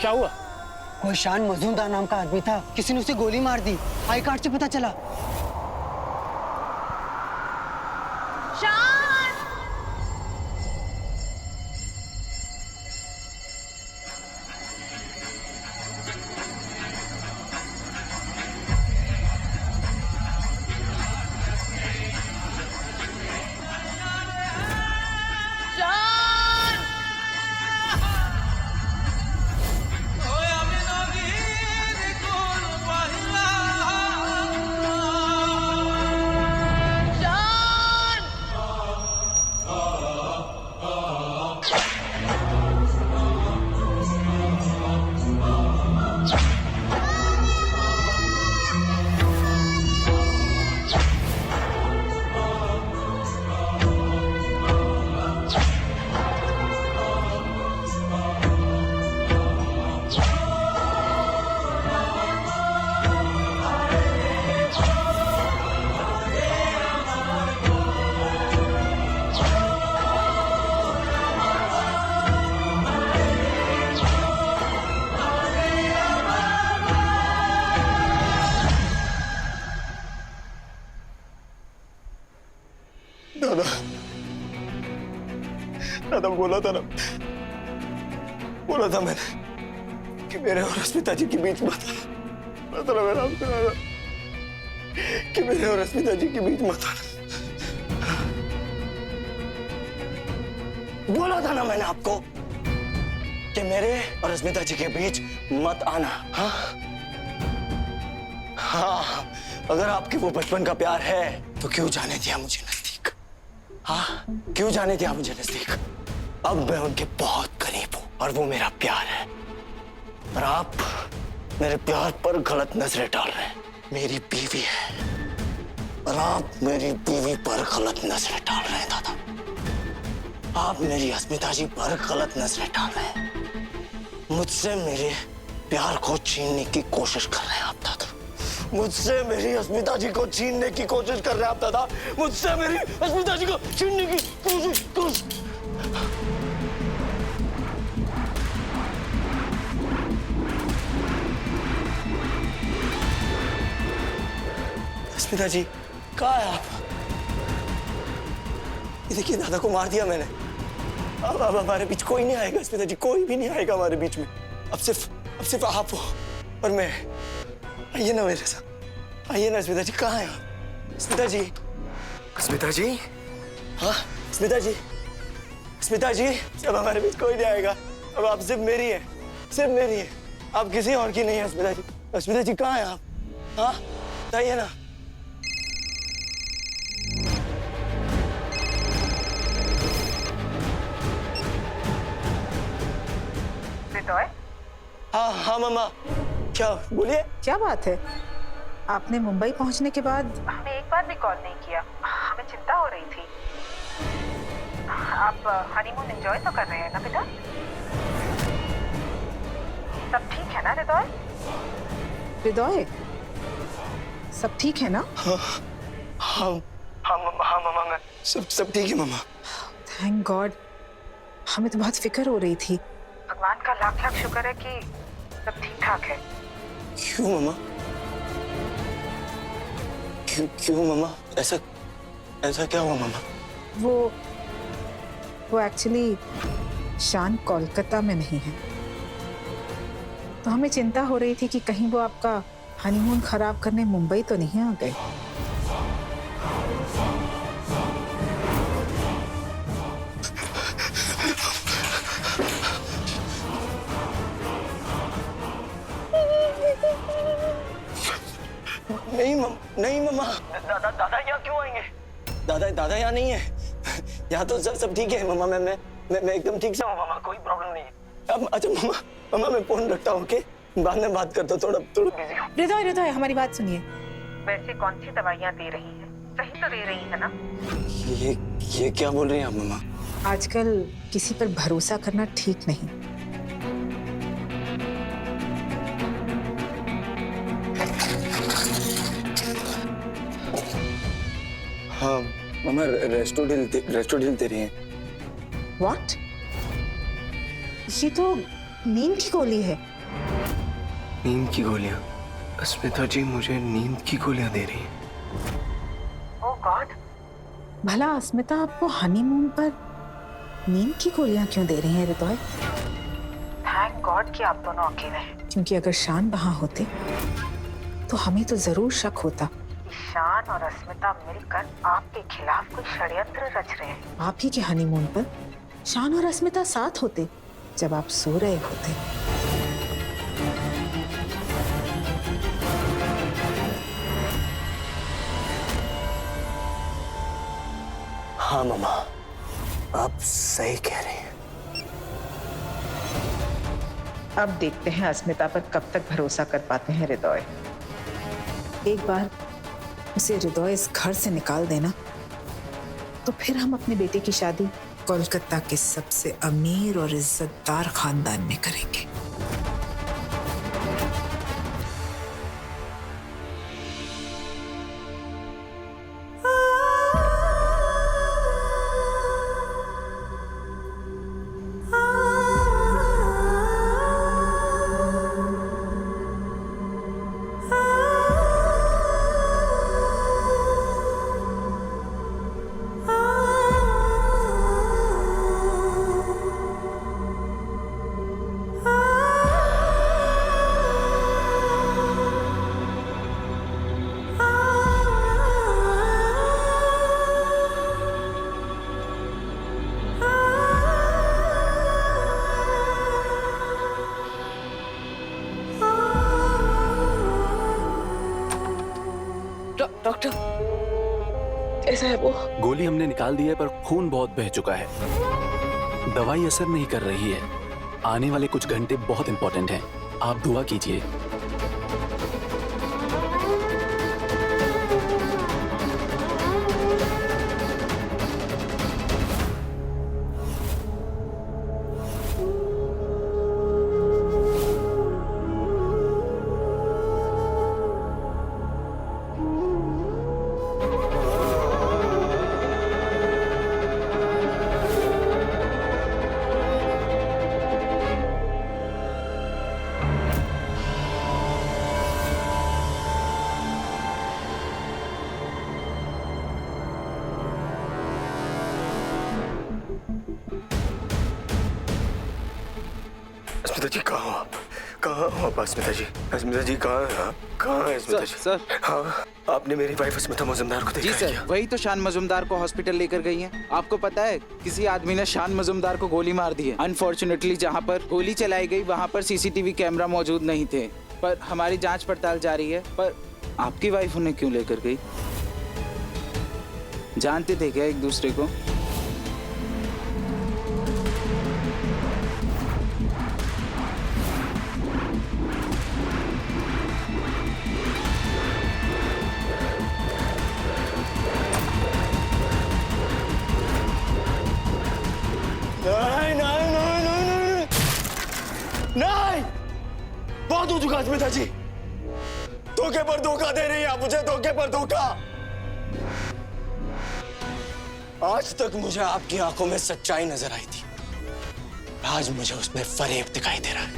क्या हुआ? कोई शान मजूमदार नाम का आदमी था, किसी ने उसे गोली मार दी, आई कार्ड से पता चला। दादा, दादा बोला था मैंने कि मेरे और अस्मिता जी के बीच मत आना। मैंने आपको दादा कि मेरे और अस्मिता जी के बीच मत आना। बोला था ना मैंने आपको कि मेरे और अस्मिता जी के बीच मत आना। हाँ हाँ, अगर आपके वो बचपन का प्यार है तो क्यों जाने दिया मुझे नजदीक? हाँ, क्यों जाने दिया मुझे नजदीक? अब मैं उनके बहुत करीब हूं और वो मेरा प्यार है, और आप मेरे प्यार पर गलत नजरें डाल रहे हैं। मेरी बीवी है और आप मेरी बीवी पर गलत नजरें डाल रहे हैं दादा। आप मेरी अस्मिता जी पर गलत नजरें डाल रहे हैं। मुझसे मेरे प्यार को छीनने की कोशिश कर रहे हैं आप दादा। मुझसे मेरी अस्मिता जी को छीनने की कोशिश कर रहे हैं आप दादा। मुझसे मेरी अस्मिता जी को छीनने की कोशिश। अस्मिता जी, कहाँ है आप? ये देखिए, दादा को मार दिया मैंने। अब हमारे बीच कोई नहीं आएगा अस्मिता जी, कोई भी नहीं आएगा हमारे बीच में। अब सिर्फ आप हो और मैं। आइए ना मेरे साथ, आइए ना अस्मिता जी। कहाँ है आप? अस्मिता जी, अस्मिता जी, हाँ अस्मिता जी, अस्मिता जी। अब हमारे बीच कोई नहीं आएगा। अब आप सिर्फ मेरी है, सिर्फ मेरी है। आप किसी और की नहीं है अस्मिता जी। अस्मिता जी, कहाँ है आप? हाँ बताइए ना। हाँ हाँ मामा, क्या बोलिए? क्या बात है? आपने मुंबई पहुंचने के बाद हमें एक बार भी कॉल नहीं किया। हमें चिंता हो रही थी। आप हनीमून एंजॉय तो कर रहे हैं ना बेटा? सब ठीक है ना हृदय? हृदय, सब ठीक है ना? हाँ हाँ हाँ मामा, मैं सब ठीक है मामा। Thank God. हमें तो बहुत फिक्र हो रही थी। भगवान का लाख लाख शुक्र है कि सब ठीक ठाक है। क्यों मामा? क्यों मामा? ऐसा क्या हुआ मामा? वो एक्चुअली शान कोलकाता में नहीं है, तो हमें चिंता हो रही थी कि कहीं वो आपका हनीमून खराब करने मुंबई तो नहीं आ गए। नहीं मामा, दादा यहाँ क्यों आएंगे? दादा यहाँ नहीं है। यहाँ तो सब ठीक है मामा। मैं एकदम ठीक से हूँ मामा, कोई प्रॉब्लम नहीं है। अब अच्छा मामा मैं फोन रखता हूँ, ओके? बाद में बात करता हूँ, थोड़ा बिजी हूँ। हृदय, हमारी बात सुनिए। वैसे कौन सी दवाइयाँ दे रही है? सही तो दे रही है ना? ये क्या बोल रही हैं आप मामा? आजकल किसी पर भरोसा करना ठीक नहीं। हाँ मामा, रेस्टोडिल दे रही हैं। What? ये तो नींद की गोली है। नींद की गोलियां। अस्मिता जी मुझे नींद की गोलियां दे रही हैं। ओह गॉड, भला अस्मिता आपको हनीमून पर नींद की गोलियां क्यों दे रही हैं हृदय? थैंक गॉड कि आप दोनों अकेले हैं। क्योंकि अगर शान वहां होते तो हमें तो जरूर शक होता। ईशान और अस्मिता मिलकर आपके खिलाफ कोई षड्यंत्र रच रहे हैं। आप ही के हनीमून पर शान और अस्मिता साथ होते जब आप सो रहे होते। हाँ मम्मा, आप सही कह रही हैं। अब देखते हैं अस्मिता पर कब तक भरोसा कर पाते हैं हृदय। एक बार उसे हृदय इस घर से निकाल देना तो फिर हम अपने बेटे की शादी कोलकाता के सबसे अमीर और इज्जतदार खानदान में करेंगे। डॉक्टर, कैसा है वो? गोली हमने निकाल दी है पर खून बहुत बह चुका है। दवाई असर नहीं कर रही है। आने वाले कुछ घंटे बहुत इंपॉर्टेंट हैं। आप दुआ कीजिए। अस्मिता जी कहाँ हो आप? कहाँ हो आप अस्मिता जी? अस्मिता जी कहाँ हैं आप? कहाँ हैं अस्मिता जी? सर हाँ, आपने मेरी वाइफ अस्मिता मजुमदार को देखा जी है सर, क्या? वही तो शान मजुमदार को हॉस्पिटल लेकर गई हैं। आपको पता है किसी आदमी ने शान मजुमदार को गोली मार दी है। अनफॉर्चुनेटली जहाँ पर गोली चलाई गई वहाँ पर सीसीटीवी कैमरा मौजूद नहीं थे, पर हमारी जांच पड़ताल जारी है। पर आपकी वाइफ उन्हें क्यों लेकर गई? जानते थे क्या एक दूसरे को? नहीं नहीं नहीं नहीं नहीं नहीं, बहुत हो चुका अस्मिता जी। धोखे पर धोखा दे रही है आप मुझे, धोखे पर धोखा। आज तक मुझे आपकी आंखों में सच्चाई नजर आई थी, आज मुझे उसमें फरेब दिखाई दे रहा है।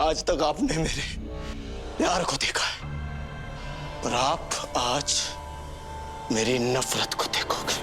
आज तक आपने मेरे प्यार को देखा है और आप आज मेरी नफरत को देखोगे।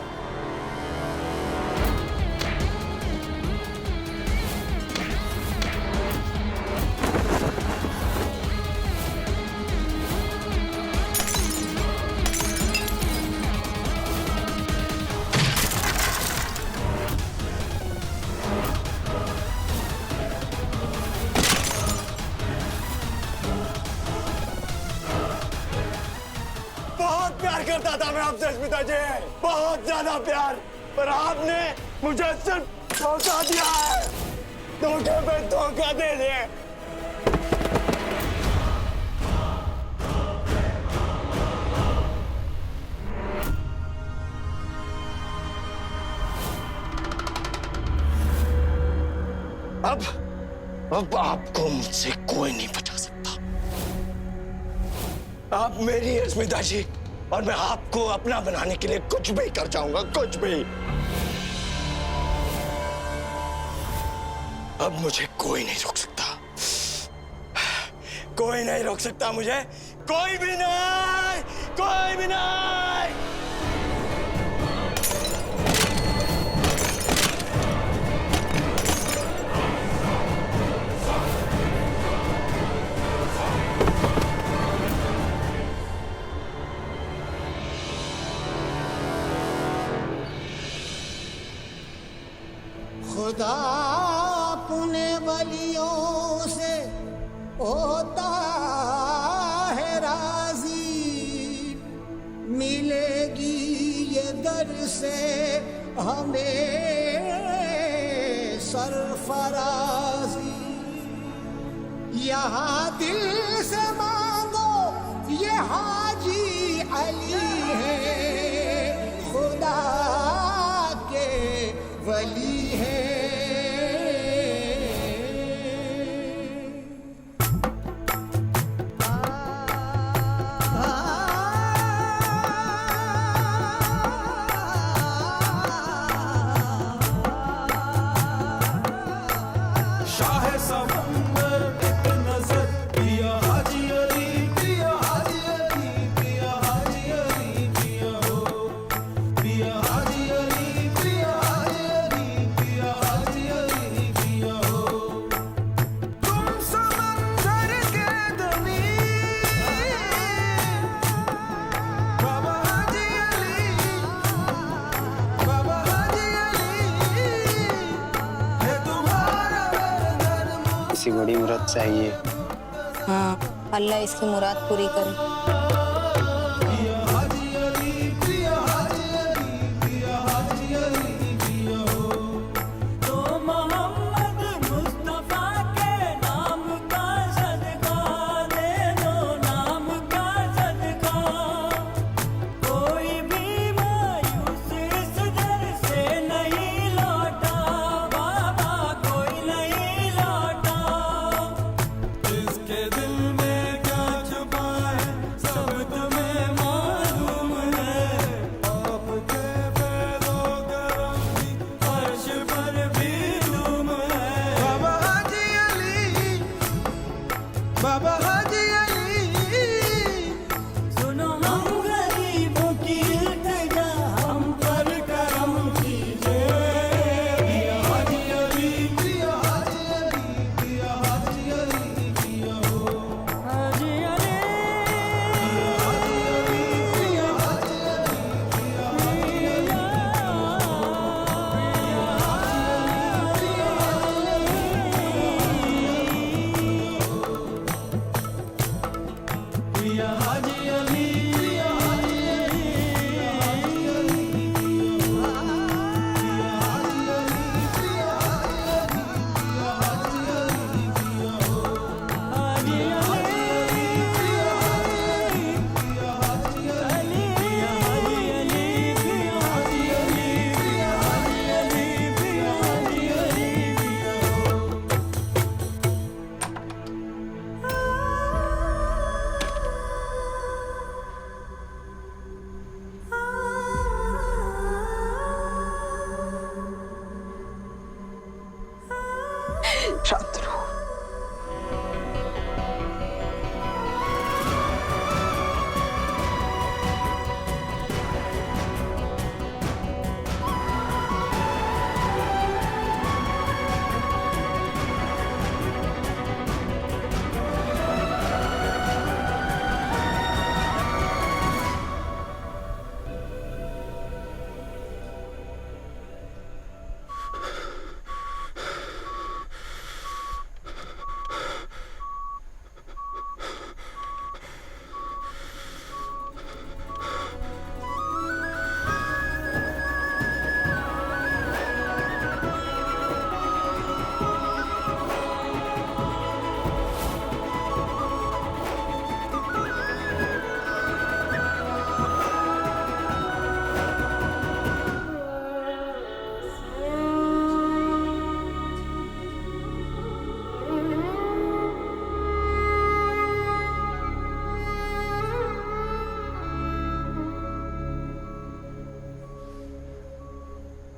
बहुत प्यार करता था मैं आपसे अस्मिता जी, बहुत ज्यादा प्यार, पर आपने मुझे सिर्फ धोखा दिया है, धोखे पे धोखा दे दिए। अब आपको मुझसे कोई नहीं बचा सकता। आप मेरी अस्मिता जी, और मैं आपको अपना बनाने के लिए कुछ भी कर जाऊंगा, कुछ भी। अब मुझे कोई नहीं रोक सकता। कोई नहीं रोक सकता मुझे, कोई भी नहीं, कोई भी नहीं। खुदा अपने वलियों से होता है राजी, मिलेगी ये दर से हमें सरफराजी। यहाँ दिल से मांगो ये हाजी अली है, खुदा के वली है। किसी बड़ी मुराद चाहिए। हाँ, अल्लाह इसकी मुराद पूरी करे।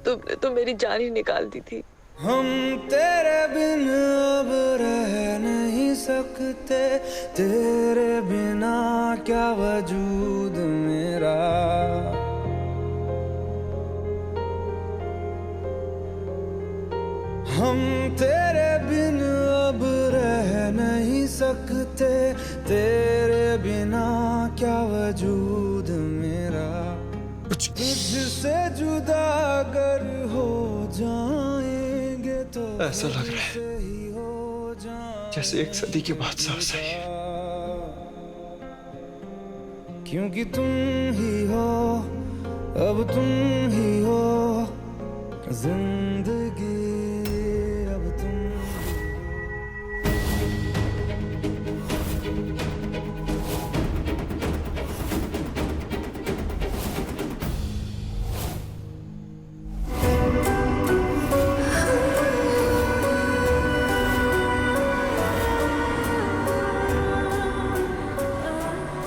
तुमने तो मेरी जान ही निकाल दी थी। हम तेरे बिन अब रह नहीं नहीं सकते, तेरे बिना क्या वजूद मेरा। हम तेरे बिन अब रह नहीं सकते, तेरे बिना क्या वजूद मेरा। तुझसे जुदा अगर हो जाएंगे तो ऐसा लग रहा है जैसे एक सदी के बाद सांस आई है। क्योंकि तुम ही हो, अब तुम ही हो जिंदगी, अब तुम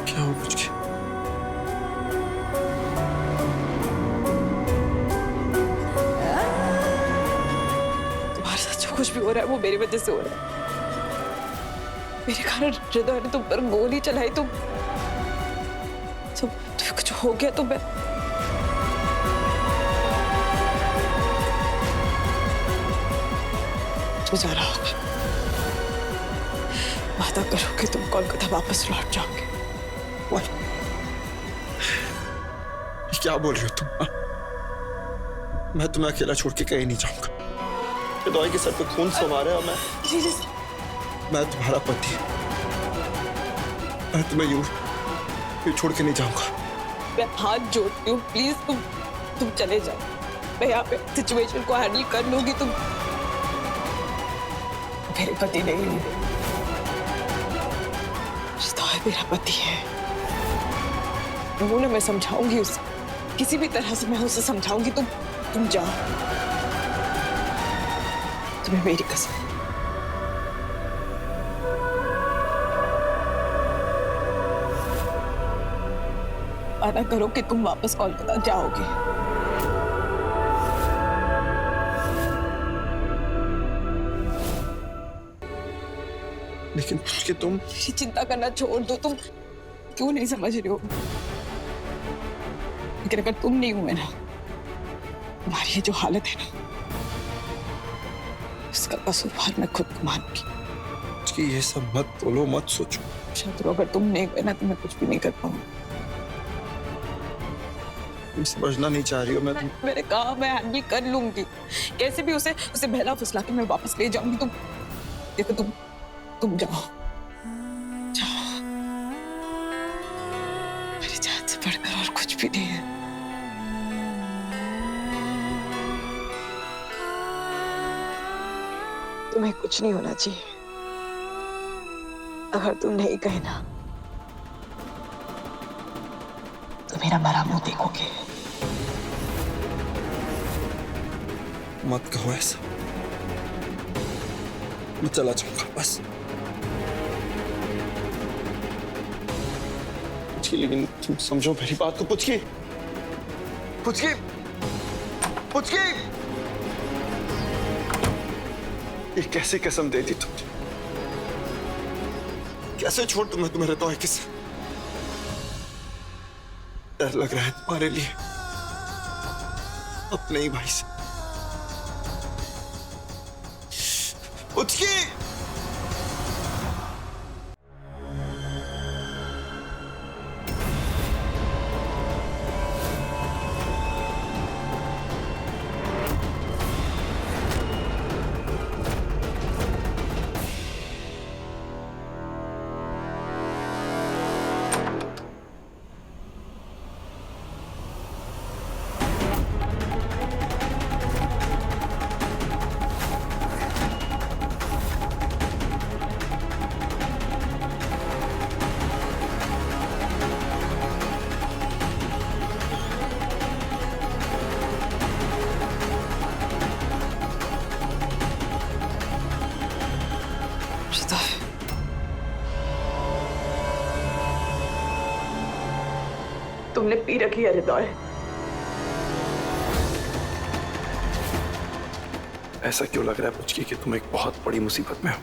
क्या हो कुछ के? तुम्हारे साथ जो कुछ भी हो रहा है वो मेरी वजह से हो रहा है। मेरे कारण हृदय ने तुम पर गोली चलाई, तुम कुछ हो गया तो मैं तो जा रहा होगा। वादा करो कि तुम कोलकाता वापस लौट जाओगे। क्या बोल रही हो तुम? मैं तुम्हें अकेला छोड़ के कहीं नहीं जाऊंगा। हृदय के सर पे खून सवार है और मैं तुम्हारा पति। मैं तुम्हें यूं छोड़ के नहीं जाऊंगा। मैं हाथ जोड़ती हूँ, प्लीज तुम चले जाओ। मैं यहाँ पे सिचुएशन को हैंडल कर लूंगी। तुम मेरे पति नहीं, हृदय मेरा पति है। मैं समझाऊंगी उसे, किसी भी तरह से मैं उसे समझाऊंगी। तुम जाओ, तुम्हें मेरी कसम। वादा करो कि तुम वापस कोलकाता जाओगे। लेकिन कि तुम मेरी चिंता करना छोड़ दो। तुम क्यों नहीं समझ रहे हो? लेकिन अगर तुम नहीं हुए ना, तुम्हारी ये जो हालत है ना, इसका कसूरवार मैं खुद को मानूंगी। कि ये सब मत बोलो, मत सोचो। शत्रु, अगर तुम नहीं हुए ना तो मैं कुछ भी नहीं कर पाऊंगी। तुम समझना नहीं चाह रही हो। मैंने कहा मैं हैंडल कर लूंगी। कैसे भी उसे बहला फुसला के मैं वापस ले जाऊंगी। तुम देखो, तुम जाओ जाओ। मेरी जान से बढ़कर और कुछ भी नहीं है। तुम्हें कुछ नहीं होना चाहिए। अगर तुम नहीं गए ना तो मेरा मरा मुंह देखोगे। मत कहो ऐसा। मैं चला जाऊंगा बस। लेकिन तुम समझो मेरी बात को। पुचकी, पुचकी, पुचकी, ये कैसी कसम दे दी तुमने? कैसे छोड़ तुम्हें तुम्हें रहता है? किस डर लग रहा है तुम्हारे लिए, अपने ही भाई से। पुचकी, तुमने पी रखी है हृदय। ऐसा क्यों लग रहा है पुचकी कि तुम एक बहुत बड़ी मुसीबत में हो?